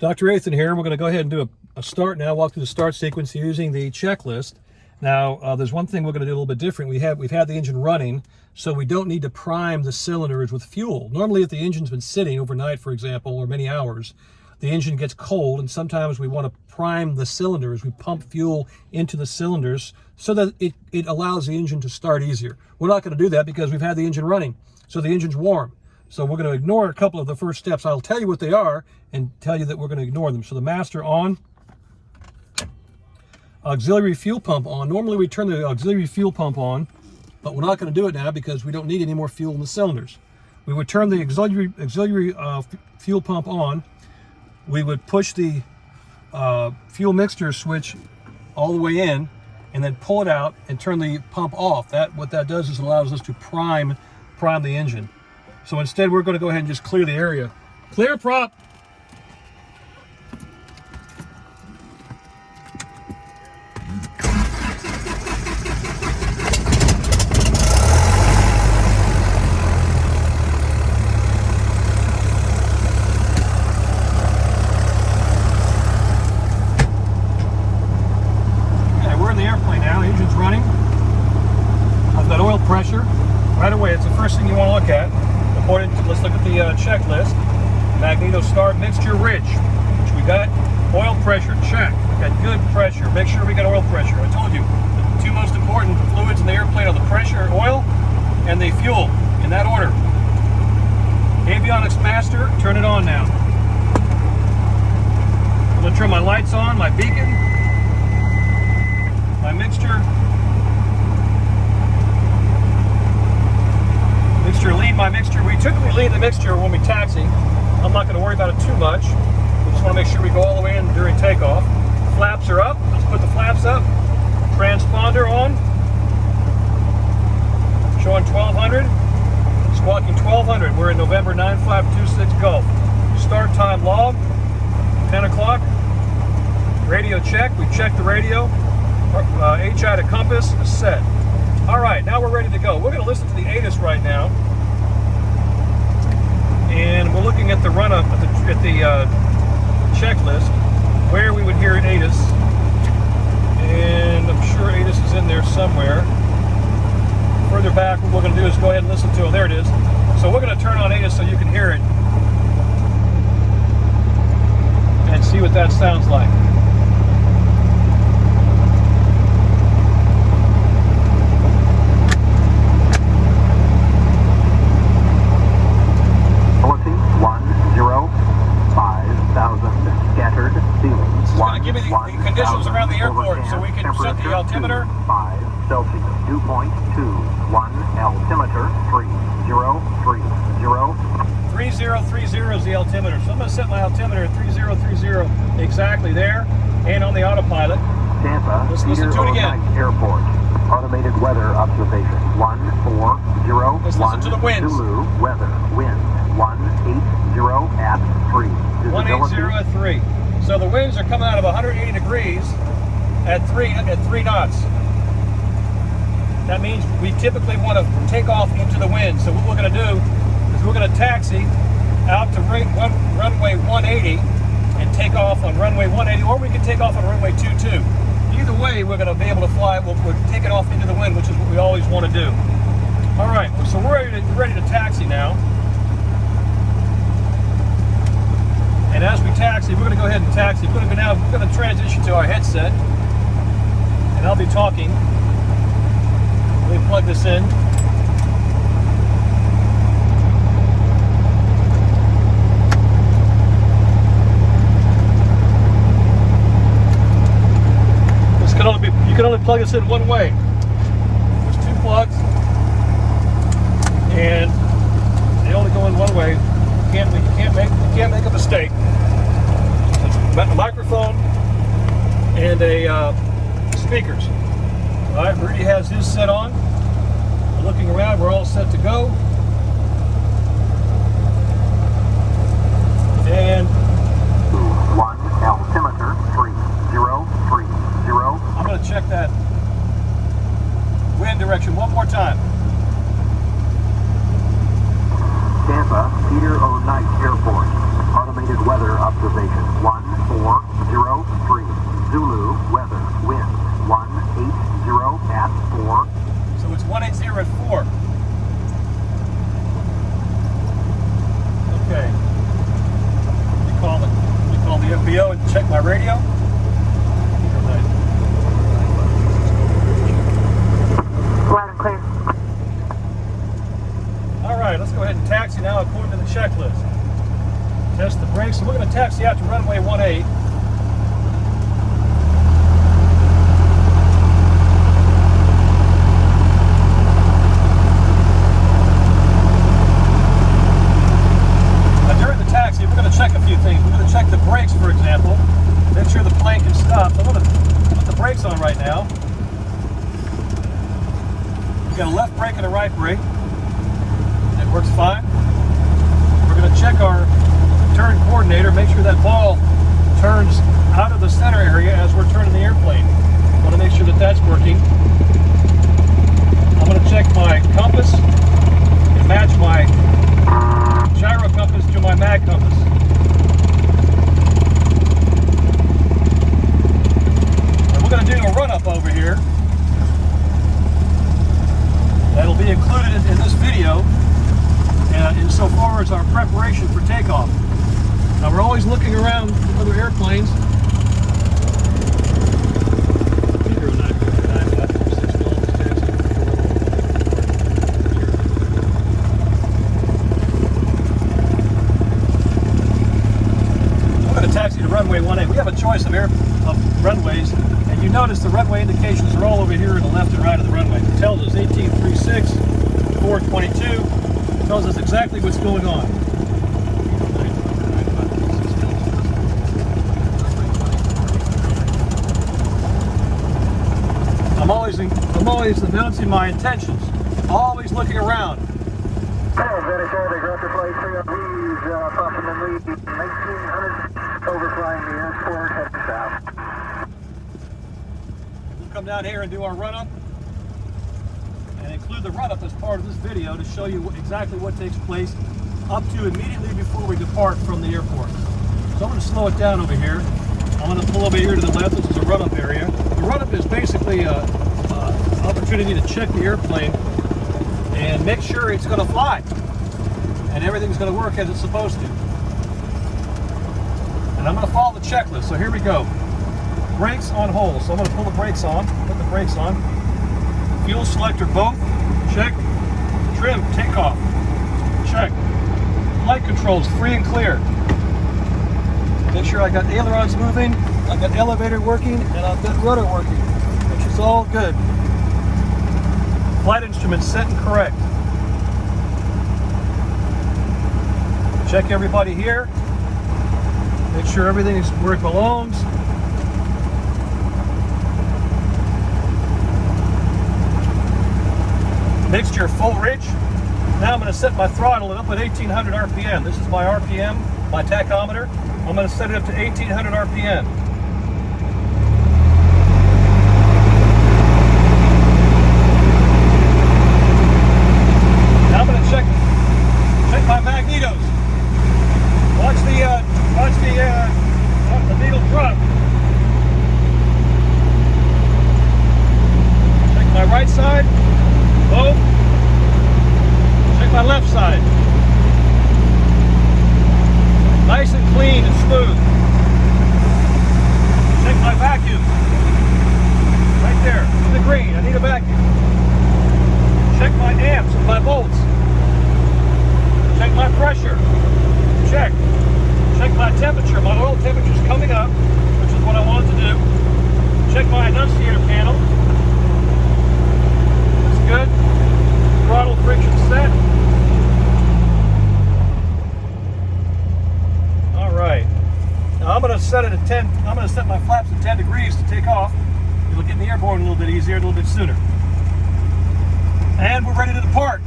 Dr. Athan here. We're going to go ahead and do a start now, walk through the start sequence using the checklist. Now, there's one thing we're going to do a little bit different. We've had the engine running, so we don't need to prime the cylinders with fuel. Normally, if the engine's been sitting overnight, for example, or many hours, the engine gets cold, and sometimes we want to prime the cylinders. We pump fuel into the cylinders so that it allows the engine to start easier. We're not going to do that because we've had the engine running, so the engine's warm. So we're going to ignore a couple of the first steps. I'll tell you what they are and tell you that we're going to ignore them. So the master on, auxiliary fuel pump on. Normally we turn the auxiliary fuel pump on, but we're not going to do it now because we don't need any more fuel in the cylinders. We would turn the auxiliary fuel pump on. We would push the fuel mixture switch all the way in and then pull it out and turn the pump off. What that does is allows us to prime the engine. So instead, we're going to go ahead and just clear the area. Clear prop. Okay, we're in the airplane now. The engine's running. I've got oil pressure. Right away, it's the first thing you want to look at. Let's look at the checklist. Magneto start mixture rich, which we got. Oil pressure, check. We got good pressure. Make sure we got oil pressure. I told you, the two most important fluids in the airplane are the pressure, oil, and the fuel, in that order. Avionics master, turn it on now. I'm going to turn my lights on, my beacon, my mixture. Lead my mixture. We typically lead the mixture when we taxi. I'm not going to worry about it too much. We just want to make sure we go all the way in during takeoff. Flaps are up. Let's put the flaps up. Transponder on. Showing 1200. Squawking 1200. We're in November 9526 Gulf. Start time log. 10 o'clock. Radio check. We checked the radio. HI to compass is set. All right, now we're ready to go. We're going to listen to the ATIS right now. And we're looking at the run-up at the checklist where we would hear ATIS. And I'm sure ATIS is in there somewhere. Further back, what we're going to do is go ahead and listen to it. There it is. So we're going to turn on ATIS so you can hear it and see what that sounds like. Give me the conditions around the airport so we can set the altimeter. 5 Celsius, dew point 2, 1 altimeter 3030. 3030 is the altimeter. So I'm going to set my altimeter at 3030 exactly there and on the autopilot. Tampa, let's listen to it again. Airport. Automated weather observation 140. Let's listen to the winds. Zulu weather wind 180 at 3. 180 at 3. So the winds are coming out of 180 degrees at 3 knots. That means we typically want to take off into the wind. So what we're going to do is we're going to taxi out to runway 180 and take off on runway 180, or we can take off on runway 22. Either way, we're going to be able to fly. We're taking off into the wind, which is what we always want to do. All right, so we're ready to taxi now. And as we taxi, we're going to go ahead and taxi. We're going to transition to our headset, and I'll be talking. Let me plug this in. You can only plug this in one way. There's two plugs, and they only go in one way. You can't make a mistake. It's a microphone and a speakers. All right, Rudy has his set on. We're looking around. We're all set to go. And 1 altimeter 3030. I'm going to check that wind direction one more time. Tampa, Peter O'Knight Airport. Automated weather observation. cessation 1403. Zulu, weather, wind 180 at 4. So it's 180 at 4. Okay. Let me call the FBO and check my radio. Loud and clear. All right, let's go ahead and taxi now according to the checklist. Test the brakes. So we're going to taxi out to runway 18. During the taxi, we're going to check a few things. We're going to check the brakes, for example. Make sure the plane can stop. So I'm going to put the brakes on right now. We've got a left brake and a right brake. It works fine. We're going to check our turn coordinator, make sure that ball turns out of the center area as we're turning the airplane. I want to make sure that that's working. I'm going to check my compass and match my gyro compass to my mag compass. And we're going to do a run-up over here. That'll be included in this video insofar as our preparation for takeoff. Now we're always looking around at other airplanes. We're going to taxi to runway 18. We have a choice of runways, and you notice the runway indications are all over here on the left and right of the runway. It tells us 1836, 422, tells us exactly what's going on. I'm always announcing my intentions, always looking around. Approximately 1900, overflying the airport, heading south. We'll come down here and do our run-up and include the run-up as part of this video to show you exactly what takes place up to immediately before we depart from the airport. So I'm going to slow it down over here. I'm going to pull over here to the left. This is a run-up area. The run-up is basically an opportunity to check the airplane and make sure it's going to fly and everything's going to work as it's supposed to. And I'm going to follow the checklist. So here we go. Brakes on hold. So I'm going to pull the brakes on, put the brakes on. Fuel selector both. Check. Trim, takeoff. Check. Flight controls free and clear. Make sure I got ailerons moving, I've got elevator working, and I've got rudder working, which is all good. Flight instruments set and correct. Check everybody here. Make sure everything is where it belongs. Mixture full reach. Now I'm going to set my throttle up at 1800 RPM. This is my RPM, my tachometer. I'm going to set it up to 1800 RPM. Now I'm going to check my magnetos. Watch the needle drop. Check my right side. Both. Check my left side. Nice and clean and smooth. Check my vacuum. Right there, in the green. I need a vacuum. Check my amps and my volts. Check my pressure. Check. Check my temperature. My oil temperature is coming up, which is what I wanted to do. Check my annunciator panel. That's good. Throttle friction set. Right. Now I'm going to set it at 10. I'm going to set my flaps at 10 degrees to take off. It'll get me airborne a little bit easier, a little bit sooner. And we're ready to depart.